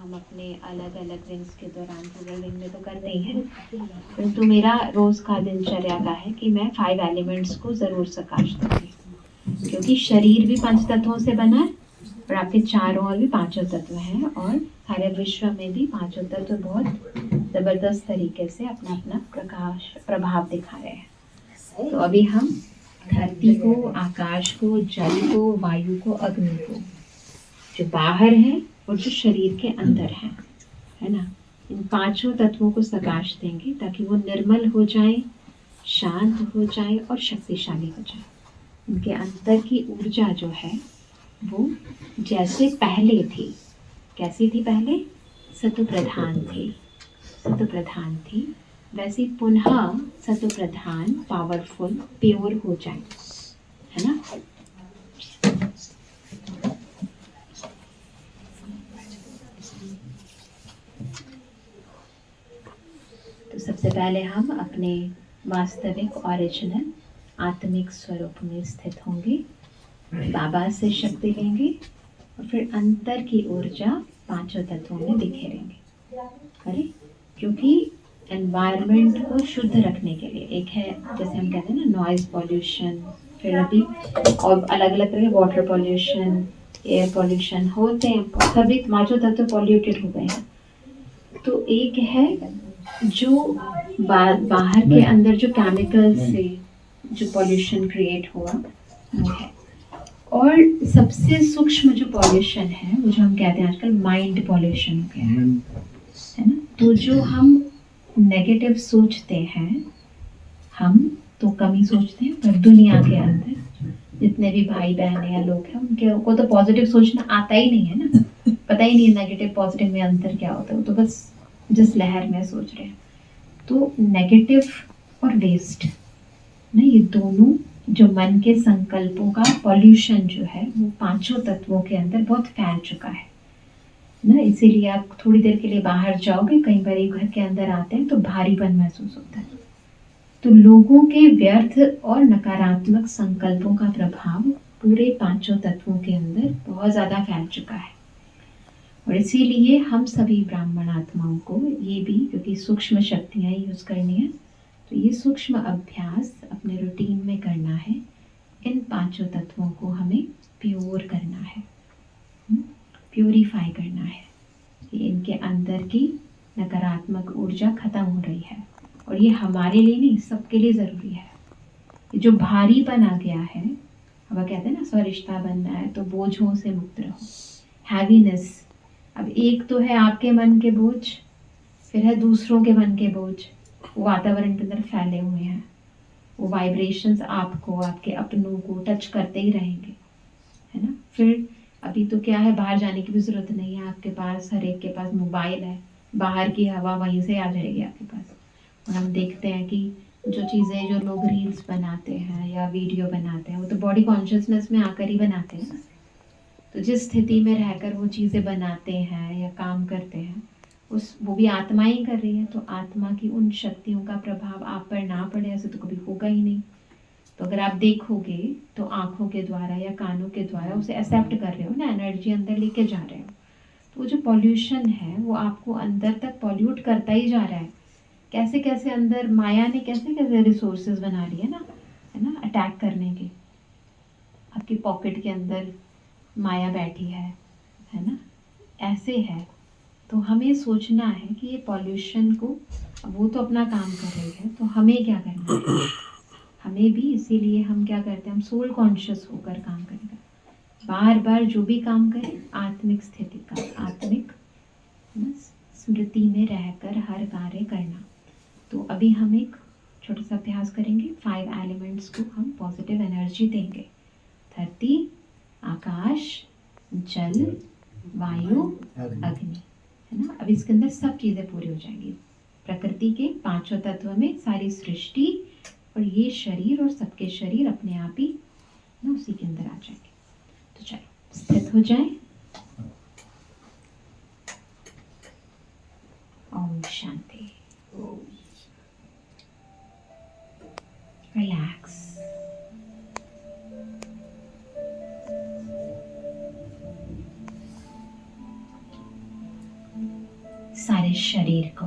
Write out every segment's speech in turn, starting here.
हम अपने अलग अलग रिंग्स के दौरान रूरल रिंग में तो करते ही हैं, परंतु मेरा रोज़ का दिनचर्या का है कि मैं 5 एलिमेंट्स को ज़रूर प्रकाश दूंगी, क्योंकि शरीर भी पंच तत्वों से बना है और आपके चारों ओर भी पांचों तत्व हैं, और सारे विश्व में भी पांचों तत्व बहुत ज़बरदस्त तरीके से अपना अपना प्रभाव दिखा रहे हैं। तो अभी हम धरती को, आकाश को, जल को, वायु को, अग्नि को, जो बाहर है और जो शरीर के अंदर है ना, इन पांचों तत्वों को प्रकाश देंगे ताकि वो निर्मल हो जाए, शांत हो जाए और शक्तिशाली हो जाए। इनके अंदर की ऊर्जा जो है वो जैसे पहले थी, कैसी थी पहले, सत्व प्रधान थी, सत्व प्रधान थी, वैसे पुनः सत्व प्रधान, पावरफुल, प्योर हो जाए, है ना। तो सबसे पहले हम अपने वास्तविक ओरिजिनल आत्मिक स्वरूप में स्थित होंगे, बाबा से शक्ति लेंगे और फिर अंतर की ऊर्जा पांचों तत्वों में बिखेरेंगे। अरे क्योंकि एनवायरनमेंट को शुद्ध रखने के लिए, एक है जैसे हम कहते हैं ना नॉइज पॉल्यूशन, फिर अभी और अलग अलग तरह के वाटर पॉल्यूशन, एयर पॉल्यूशन होते हैं, सभी पांचों तत्व पॉल्यूटेड हो गए हैं। तो एक है जो बाहर के अंदर जो केमिकल से जो पॉल्यूशन क्रिएट हुआ वो है, और सबसे सूक्ष्म जो पॉल्यूशन है वो जो हम कहते हैं आजकल माइंड पॉल्यूशन हो गया है ना। तो जो हम नेगेटिव सोचते हैं, हम तो कम ही सोचते हैं, पर दुनिया के अंदर जितने भी भाई बहन या लोग हैं उनके को तो पॉजिटिव सोचना आता ही नहीं है ना, पता ही नहीं है नेगेटिव पॉजिटिव में अंतर क्या होता है, तो बस जिस लहर में सोच रहे हैं। तो नेगेटिव और वेस्ट ना, ये दोनों जो मन के संकल्पों का पॉल्यूशन जो है वो पांचों तत्वों के अंदर बहुत फैल चुका है ना। इसीलिए आप थोड़ी देर के लिए बाहर जाओगे, कई बार घर के अंदर आते हैं तो भारीपन महसूस होता है। तो लोगों के व्यर्थ और नकारात्मक संकल्पों का प्रभाव पूरे पांचों तत्वों के अंदर बहुत ज्यादा फैल चुका है, और इसीलिए हम सभी ब्राह्मण आत्माओं को ये भी, क्योंकि सूक्ष्म शक्तियां यूज करनी है, तो ये सूक्ष्म अभ्यास अपने रूटीन में करना है। इन पांचों तत्वों को हमें प्योर करना है, प्योरीफाई करना है कि इनके अंदर की नकारात्मक ऊर्जा खत्म हो रही है, और ये हमारे लिए नहीं, सबके लिए ज़रूरी है। ये जो भारीपन आ गया है, अब कहते हैं ना स्वरिश्ता बनना है तो बोझों से मुक्त रहो, हैवीनेस। अब एक तो है आपके मन के बोझ, फिर है दूसरों के मन के बोझ, वो वातावरण के अंदर फैले हुए हैं, वो वाइब्रेशंस आपको, आपके अपनों को टच करते ही रहेंगे, है ना। फिर अभी तो क्या है, बाहर जाने की भी ज़रूरत नहीं है, आपके पास हर एक के पास मोबाइल है, बाहर की हवा वहीं से आ जाएगी आपके पास। और हम देखते हैं कि जो चीज़ें जो लोग रील्स बनाते हैं या वीडियो बनाते हैं वो तो बॉडी कॉन्शियसनेस में आकर ही बनाते हैं ना। तो जिस स्थिति में रहकर वो चीज़ें बनाते हैं या काम करते हैं, उस वो भी आत्मा ही कर रही है, तो आत्मा की उन शक्तियों का प्रभाव आप पर ना पड़े ऐसे तो कभी होगा ही नहीं। तो अगर आप देखोगे तो आंखों के द्वारा या कानों के द्वारा उसे एक्सेप्ट कर रहे हो ना, एनर्जी अंदर लेके जा रहे हो, तो वो जो पॉल्यूशन है वो आपको अंदर तक पॉल्यूट करता ही जा रहा है। कैसे कैसे अंदर माया ने कैसे कैसे रिसोर्सेज बना लिए है ना अटैक करने के। आपकी पॉकेट के अंदर माया बैठी है ना, ऐसे है। तो हमें सोचना है कि ये पॉल्यूशन को, वो तो अपना काम कर रही है, तो हमें क्या करना है, हमें भी, इसीलिए हम क्या करते हैं, हम सोल कॉन्शियस होकर काम करेंगे। बार बार जो भी काम करें आत्मिक स्थिति का, आत्मिक स्मृति में रहकर हर कार्य करना। तो अभी हम एक छोटा सा अभ्यास करेंगे, 5 एलिमेंट्स को हम पॉजिटिव एनर्जी देंगे। धरती, आकाश, जल, वायु, अग्नि, है ना। अब इसके अंदर सब चीज़ें पूरी हो जाएंगी, प्रकृति के पांचों तत्व में सारी सृष्टि, और ये शरीर और सबके शरीर अपने आप ही ना उसी के अंदर आ जाएंगे। तो चलो स्थित हो जाए। ओम शांति। रिलैक्स। सारे शरीर को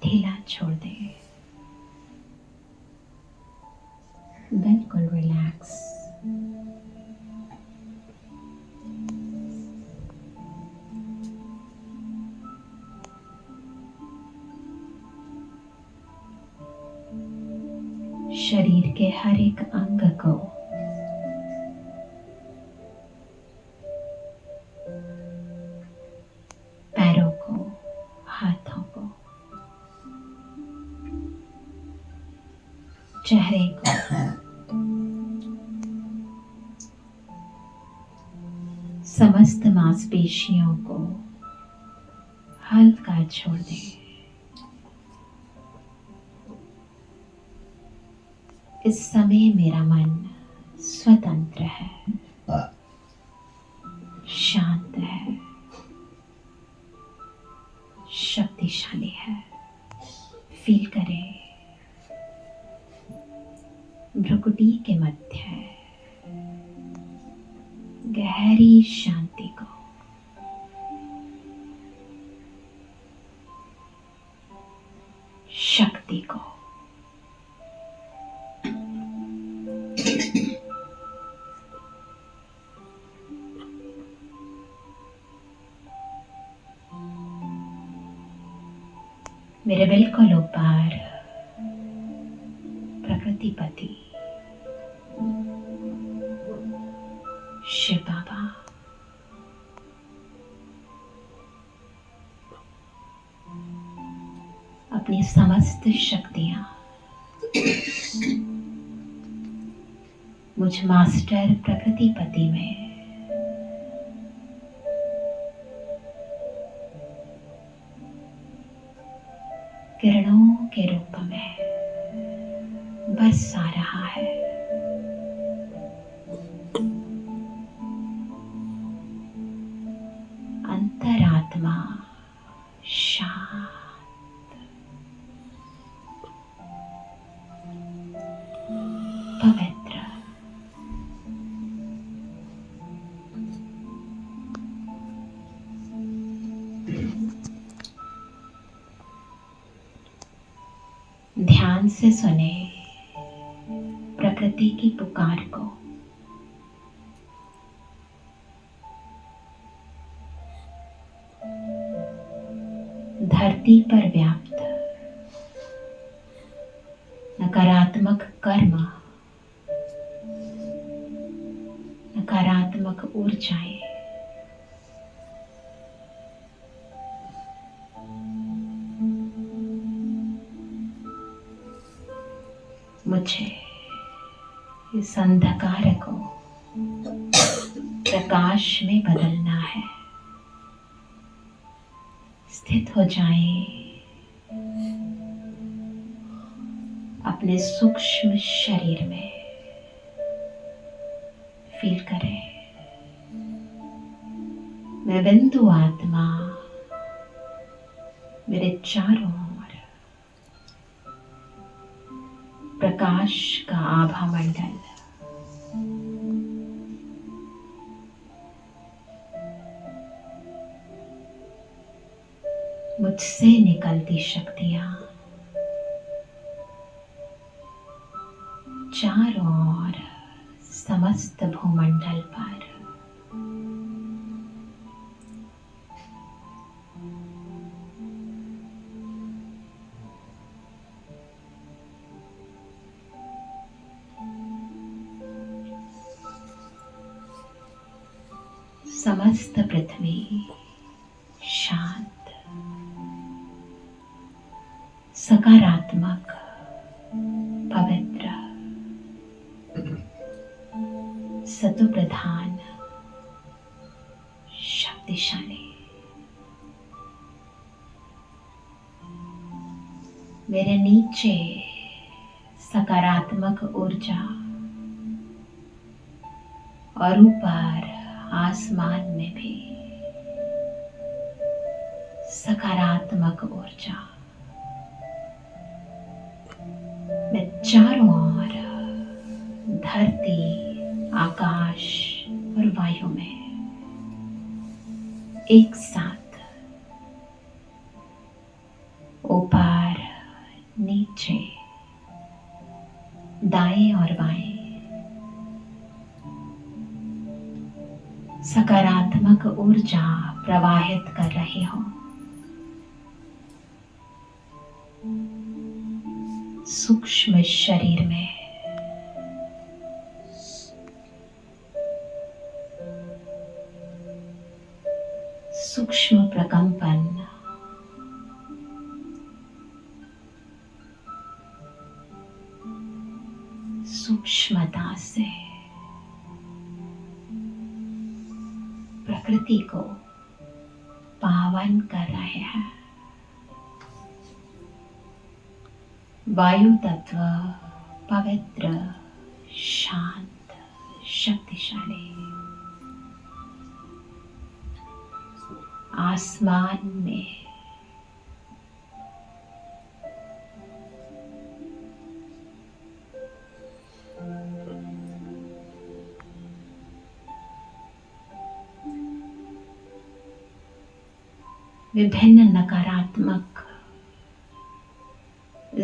ढीला छोड़ दें, बिल्कुल रिलैक्स। शरीर के हर एक अंग को पैरों को, हाथों को, चेहरे को, समस्त मांसपेशियों को हल्का छोड़ दें। इस समय मेरा मन स्वतंत्र है, शांत है, शक्तिशाली है। फील करें भ्रुकुटी के मध्य गहरी शांति को। शक्ति को। मेरे बिल्कुल ऊपर प्रकृतिपति शिव बाबा अपनी समस्त शक्तियां मुझ मास्टर प्रकृतिपति में किरणों के रूप में बस आ रहा है। अंतरात्मा शांत, पवित्र, ध्यान से सुने प्रकृति की पुकार को। धरती पर व्याप्त नकारात्मक कर्म, नकारात्मक ऊर्जाएं मुझे इस अंधकार को प्रकाश में बदलना है। स्थित हो जाएं अपने सूक्ष्म शरीर में। फील करें मैं बिंदु आत्मा मेरे चारों ओर प्रकाश का आभा मंडल मुझसे निकलती शक्तियां चारों ओर समस्त भूमंडल पर समस्त पृथ्वी शांत, सकारात्मक, पवित्र, सत्व प्रधान, शक्तिशाली। मेरे नीचे सकारात्मक ऊर्जा और ऊपर आसमान में भी सकारात्मक ऊर्जा। मैं चारों ओर धरती, आकाश और वायु में एक साथ ऊपर नीचे, दाएं और बाएं सकारात्मक ऊर्जा प्रवाहित कर रहे हो। सूक्ष्म शरीर में सूक्ष्म प्रकंपन, सूक्ष्मता से प्रकृति को पावन कर रहे हैं। वायु तत्व पवित्र, शांत, शक्तिशाली। आसमान में विभिन्न नकारात्मक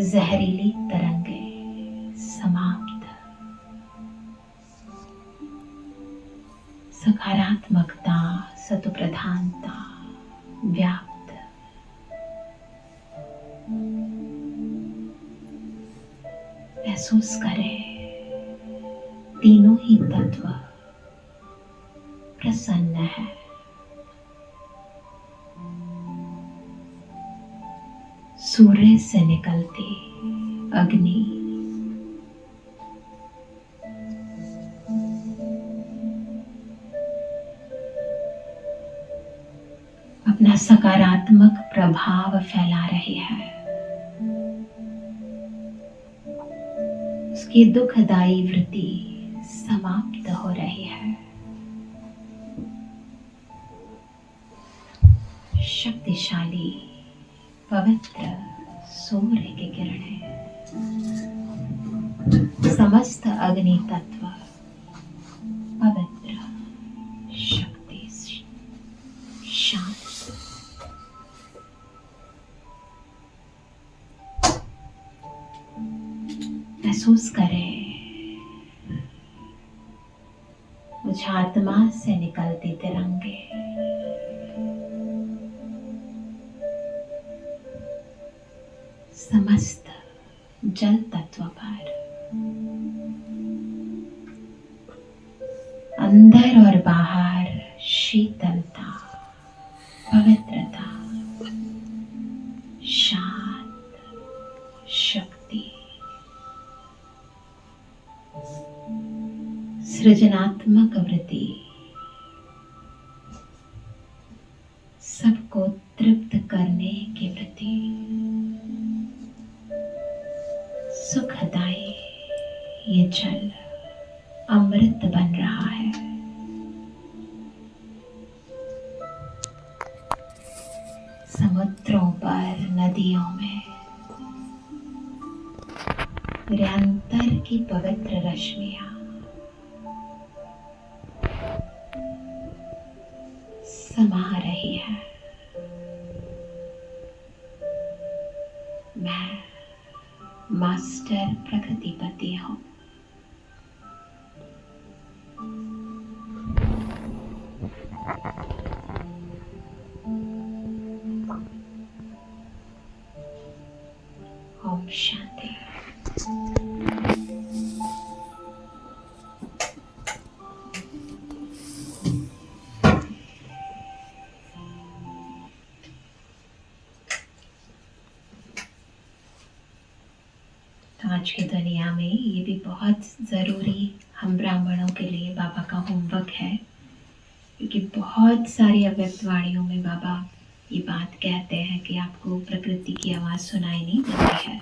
जहरीली तरंगें समाप्त, सकारात्मकता, सत्प्रधानता व्याप्त। महसूस करें तीनों ही तत्व प्रसन्न है। सूर्य से निकलती अग्नि अपना सकारात्मक प्रभाव फैला रही है। उसकी दुखदायी वृत्ति समाप्त हो रही है। शक्तिशाली पवित्र सूर्य की किरणें समस्त अग्नि तत्व पवित्र, शक्ति, शांत। महसूस करें मुझ आत्मा से निकलती तिरंगे समस्त जल तत्व पर अंदर और बाहर शीतलता, पवित्रता, शांत, शक्ति, सृजनात्मक वृत्ति सबको तृप्त करने की वृत्ति, सुखदायी ये जल अमृत बन रहा है। समुद्रों पर, नदियों में निरंतर की पवित्र रश्मियां समा रही है। मैं मास्टर प्रकृतिपति हूँ। ओम शांति। आज की दुनिया में ये भी बहुत ज़रूरी हम ब्राह्मणों के लिए बाबा का होमवर्क है, क्योंकि बहुत सारी अव्यक्त वाणियों में बाबा ये बात कहते हैं कि आपको प्रकृति की आवाज़ सुनाई नहीं देती है,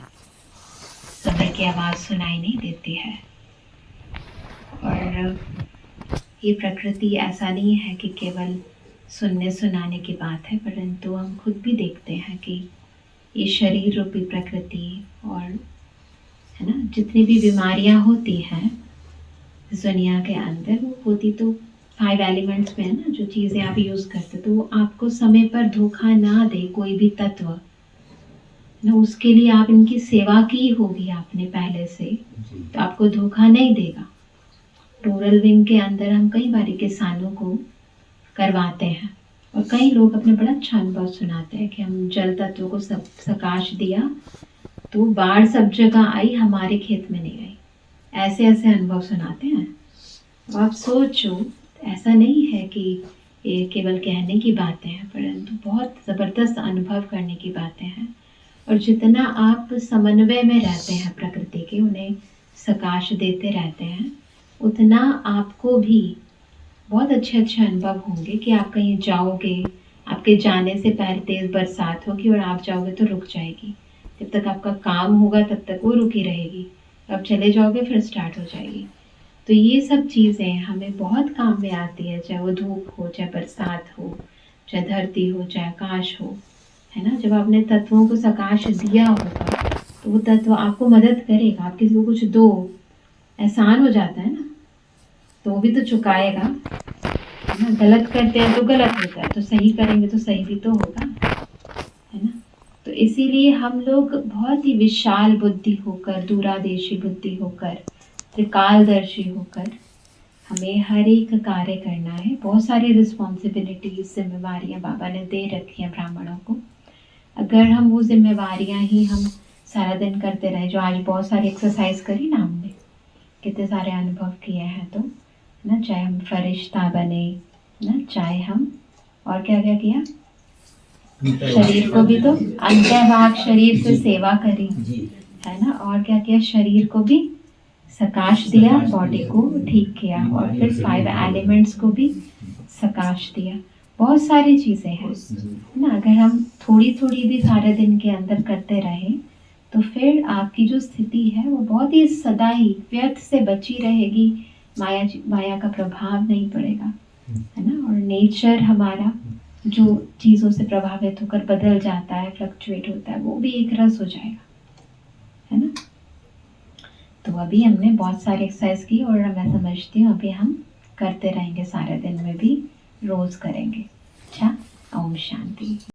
समय की आवाज़ सुनाई नहीं देती है। और ये प्रकृति ऐसा नहीं है कि केवल सुनने सुनाने की बात है, परंतु हम खुद भी देखते हैं कि ये शरीर रूपी प्रकृति और है ना, जितनी भी बीमारियां होती हैं इस दुनिया के अंदर, वो होती तो 5 एलिमेंट्स में है ना, जो चीज़ें आप यूज़ करते, तो वो आपको समय पर धोखा ना दे कोई भी तत्व, ना, उसके लिए आप इनकी सेवा की होगी आपने पहले से, तो आपको धोखा नहीं देगा। रूरल विंग के अंदर हम कई बार किसानों को करवाते हैं और कई लोग अपने बड़ा अच्छा अनुभव सुनाते हैं कि हम जल तत्व को सब सकाश दिया तो बाढ़ सब जगह आई, हमारे खेत में नहीं आई। ऐसे ऐसे अनुभव सुनाते हैं। तो आप सोचो, ऐसा नहीं है कि ये केवल कहने की बातें हैं, परंतु बहुत ज़बरदस्त अनुभव करने की बातें हैं। और जितना आप समन्वय में रहते हैं प्रकृति के, उन्हें सकाश देते रहते हैं, उतना आपको भी बहुत अच्छे अच्छे अनुभव होंगे कि आप कहीं जाओगे, आपके जाने से पहले तेज़ बरसात होगी और आप जाओगे तो रुक जाएगी। जब तक आपका काम होगा तब तक वो रुकी रहेगी, अब चले जाओगे फिर स्टार्ट हो जाएगी। तो ये सब चीज़ें हमें बहुत काम में आती है, चाहे वो धूप हो, चाहे बरसात हो, चाहे धरती हो, चाहे आकाश हो, है ना। जब आपने तत्वों को सकाश दिया होगा तो वो तत्व आपको मदद करेगा। आप किसी को कुछ दो, एहसान हो जाता है ना, तो वो भी तो चुकाएगा, है ना। गलत करते हैं तो गलत होता है, तो सही करेंगे तो सही भी तो होगा, है ना। तो इसीलिए हम लोग बहुत ही विशाल बुद्धि होकर, दूरादेशी बुद्धि होकर, त्रिकालदर्शी होकर हमें हर एक कार्य करना है। बहुत सारी रिस्पॉन्सिबिलिटीज, जिम्मेवारियाँ बाबा ने दे रखी हैं ब्राह्मणों को। अगर हम वो जिम्मेवारियाँ ही हम सारा दिन करते रहे, जो आज बहुत सारी एक्सरसाइज करी ना हमने, कितने सारे अनुभव किए हैं, तो ना, चाहे हम फरिश्ता बने ना, चाहे हम और क्या क्या किया, शरीर को भी तो अंतर्भाग शरीर से सेवा करी, है ना। और क्या किया, शरीर को भी सकाश दिया, बॉडी को ठीक किया, और फिर 5 एलिमेंट्स को भी सकाश दिया। बहुत सारी चीज़ें हैं ना। अगर हम थोड़ी थोड़ी भी सारे दिन के अंदर करते रहें तो फिर आपकी जो स्थिति है वो बहुत ही सदा ही व्यर्थ से बची रहेगी। माया का प्रभाव नहीं पड़ेगा, है ना। और नेचर हमारा जो चीज़ों से प्रभावित होकर बदल जाता है, फ्लक्चुएट होता है, वो भी एक रस हो जाएगा, है ना। तो अभी हमने बहुत सारी एक्सरसाइज की और मैं समझती हूँ अभी हम करते रहेंगे, सारे दिन में भी रोज़ करेंगे। अच्छा, ओम शांति।